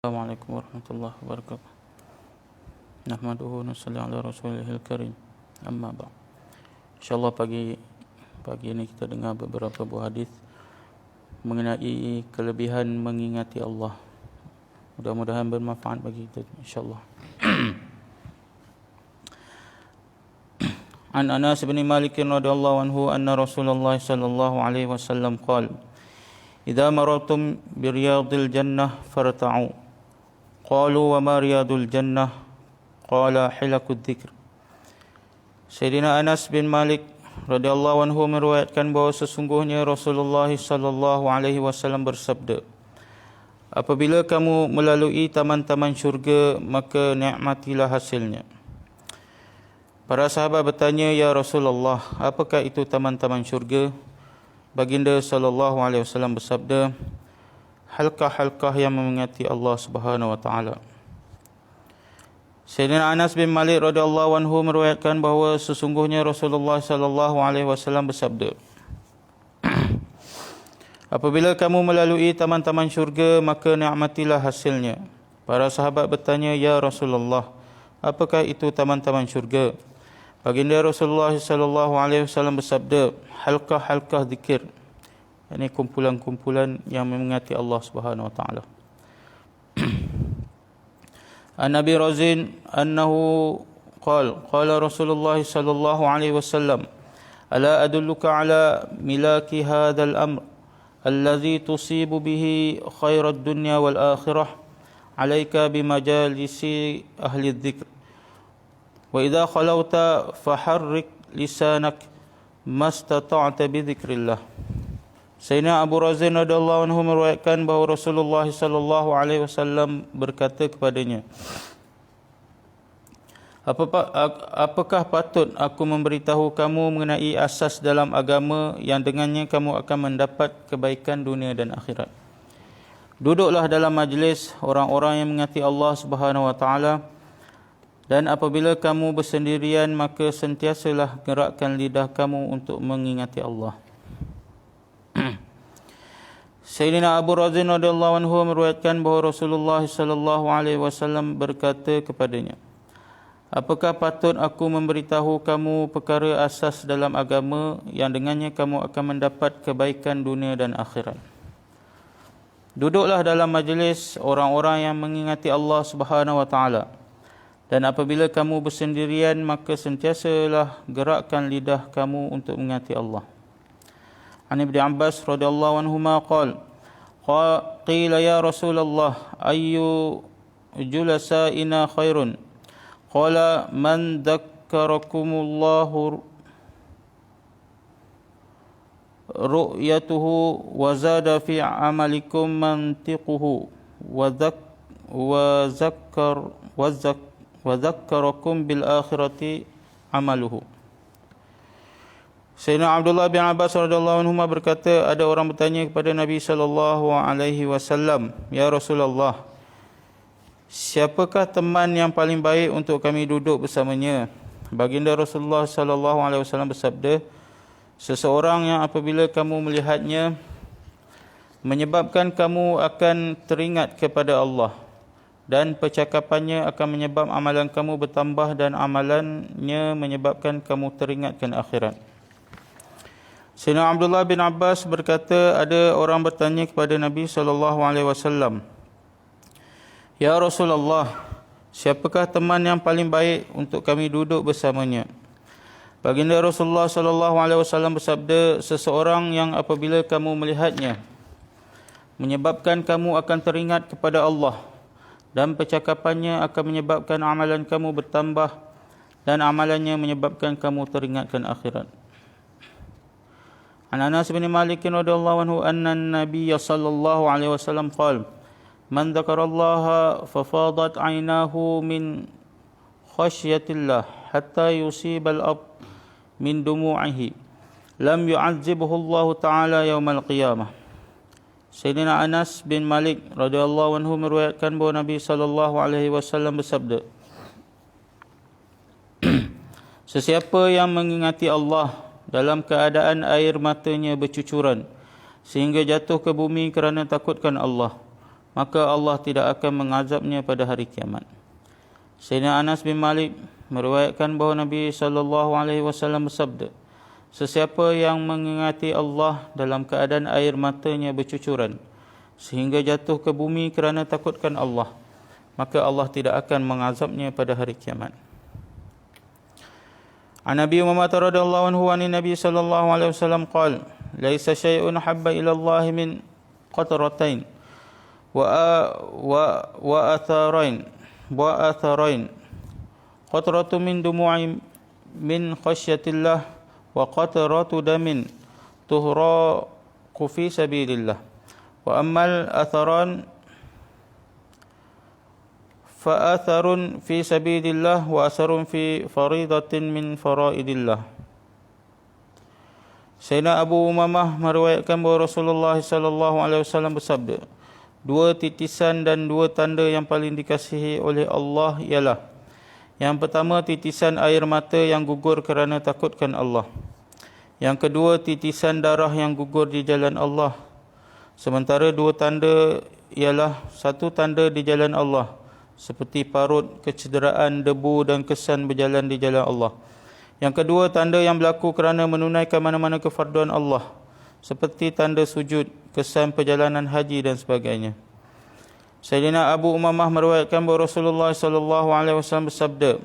Assalamualaikum warahmatullahi wabarakatuh. Nahmaduhu wa nusalli ala rasulihil karim. Amma ba'd. InsyaAllah pagi ini kita dengar beberapa buah hadis mengenai kelebihan mengingati Allah. Mudah-mudahan bermanfaat bagi kita insyaAllah. An Anas bin Malik radhiyallahu anhu anna Rasulullah sallallahu alaihi wasallam qala: "Idza marartum bi riyadil jannah farta'u." Qalu wa ma riyadul jannah? Qala hilakud dzikr. Sayyidina Anas bin Malik radhiyallahu anhu meriwayatkan bahawa sesungguhnya Rasulullah sallallahu alaihi wasallam bersabda, apabila kamu melalui taman-taman syurga, maka nikmatilah hasilnya. Para sahabat bertanya, ya Rasulullah, apakah itu taman-taman syurga? Baginda sallallahu alaihi wasallam bersabda, halkah-halkah yang mengingati Allah Subhanahu wa taala. Sayyidina Anas bin Malik radhiyallahu anhu meriwayatkan bahawa sesungguhnya Rasulullah sallallahu alaihi wasallam bersabda, apabila kamu melalui taman-taman syurga, maka nikmatilah hasilnya. Para sahabat bertanya, ya Rasulullah, apakah itu taman-taman syurga? Baginda Rasulullah sallallahu alaihi wasallam bersabda, halkah-halkah zikir. Ini kumpulan-kumpulan yang mengingati Allah Subhanahu wa taala. An Abi Razin annahu qala Rasulullah sallallahu alaihi wasallam, ala adulluka ala milaki hadzal amr alladhi tusibu bihi khairad dunya wal akhirah, alayka bimajalisi ahli dzikr wa idza khalawta faharrik lisanak mastata'ta bi dzikrillah. Sayyidina Abu Razin radhiyallahu anhu meriwayatkan bahawa Rasulullah sallallahu alaihi wasallam berkata kepadanya, apakah patut aku memberitahu kamu mengenai asas dalam agama yang dengannya kamu akan mendapat kebaikan dunia dan akhirat? Duduklah dalam majlis orang-orang yang mengingati Allah Subhanahu wa taala, dan apabila kamu bersendirian, maka sentiasalah gerakkan lidah kamu untuk mengingati Allah. Sayyidina Abu Razin radhiyallahu anhu meriwayatkan bahawa Rasulullah sallallahu alaihi wasallam berkata kepadanya, apakah patut aku memberitahu kamu perkara asas dalam agama yang dengannya kamu akan mendapat kebaikan dunia dan akhirat? Duduklah dalam majlis orang-orang yang mengingati Allah Subhanahu wa taala, dan apabila kamu bersendirian, maka sentiasalah gerakkan lidah kamu untuk mengingati Allah. An Ibn Abbas radhiyallahu anhuma qila ya Rasulullah, ayyu julasa'ina khairun? Qala man dzakkarakumullahu ru'yatuhu wa zada fi amalikum mantiquhu wa dzakkarakum bil akhirati amaluhu. Sayyidina Abdullah bin Abbas radhiyallahu anhu berkata, ada orang bertanya kepada Nabi sallallahu alaihi wasallam, ya Rasulullah, siapakah teman yang paling baik untuk kami duduk bersamanya? Baginda Rasulullah sallallahu alaihi wasallam bersabda, seseorang yang apabila kamu melihatnya menyebabkan kamu akan teringat kepada Allah, dan percakapannya akan menyebab amalan kamu bertambah, dan amalannya menyebabkan kamu teringatkan akhirat. Sayyidina Abdullah bin Abbas berkata, ada orang bertanya kepada Nabi SAW, ya Rasulullah, siapakah teman yang paling baik untuk kami duduk bersamanya? Baginda Rasulullah SAW bersabda, seseorang yang apabila kamu melihatnya menyebabkan kamu akan teringat kepada Allah, dan percakapannya akan menyebabkan amalan kamu bertambah, dan amalannya menyebabkan kamu teringatkan akhirat. An Anas bin Malik radhiyallahu anhu anna an-nabiy sallallahu alaihi wasallam qala, man dzakarallaha fafadat 'ainahu min khasyatillah hatta yusibal ab min dumu'ihi lam yu'adzibhu Allah taala yaumal qiyamah. Sayyidina Anas bin Malik radhiyallahu anhu meriwayatkan bahawa Nabi sallallahu alaihi wasallam bersabda, sesiapa yang mengingati Allah dalam keadaan air matanya bercucuran sehingga jatuh ke bumi kerana takutkan Allah, maka Allah tidak akan mengazabnya pada hari kiamat. Sayyidina Anas bin Malik meriwayatkan bahawa Nabi SAW bersabda, sesiapa yang mengingati Allah dalam keadaan air matanya bercucuran sehingga jatuh ke bumi kerana takutkan Allah, maka Allah tidak akan mengazabnya pada hari kiamat. An Nabi Muhammad radhiyallahu anhu an Nabi sallallahu alaihi wasallam qala, laisa syai'un habba ila Allah min qatratain wa atharain qatratu min dumu'i min khasyatillah wa qatratu damin tuhraqu fi sabilillah wa ammal atharan fa atharun fi sabilillah wa asarun fi faridatin min faraidillah. Sayyidina Abu Umamah meriwayatkan bahawa Rasulullah sallallahu alaihi wasallam bersabda, dua titisan dan dua tanda yang paling dikasihi oleh Allah ialah, yang pertama titisan air mata yang gugur kerana takutkan Allah. Yang kedua titisan darah yang gugur di jalan Allah. Sementara dua tanda ialah, satu tanda di jalan Allah seperti parut, kecederaan, debu dan kesan berjalan di jalan Allah. Yang kedua tanda yang berlaku kerana menunaikan mana-mana kefarduan Allah seperti tanda sujud, kesan perjalanan haji dan sebagainya. Sayyidina Abu Umamah meriwayatkan bahawa Rasulullah SAW bersabda,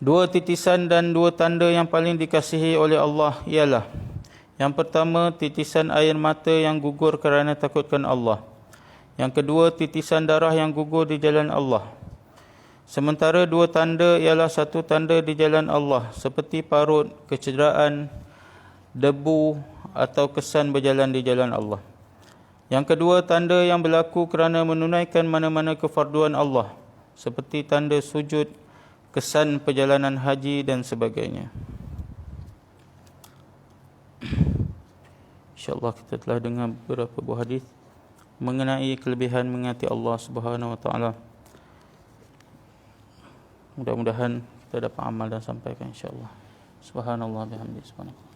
dua titisan dan dua tanda yang paling dikasihi oleh Allah ialah, yang pertama titisan air mata yang gugur kerana takutkan Allah. Yang kedua titisan darah yang gugur di jalan Allah. Sementara dua tanda ialah, satu tanda di jalan Allah seperti parut, kecederaan, debu atau kesan berjalan di jalan Allah. Yang kedua tanda yang berlaku kerana menunaikan mana-mana kefarduan Allah seperti tanda sujud, kesan perjalanan haji dan sebagainya. InsyaAllah kita telah dengar beberapa buah hadis mengenai kelebihan mengingati Allah Subhanahu wa taala. Mudah-mudahan kita dapat amal dan sampaikan insya-Allah. Subhanallah bihamdihi subhanallah.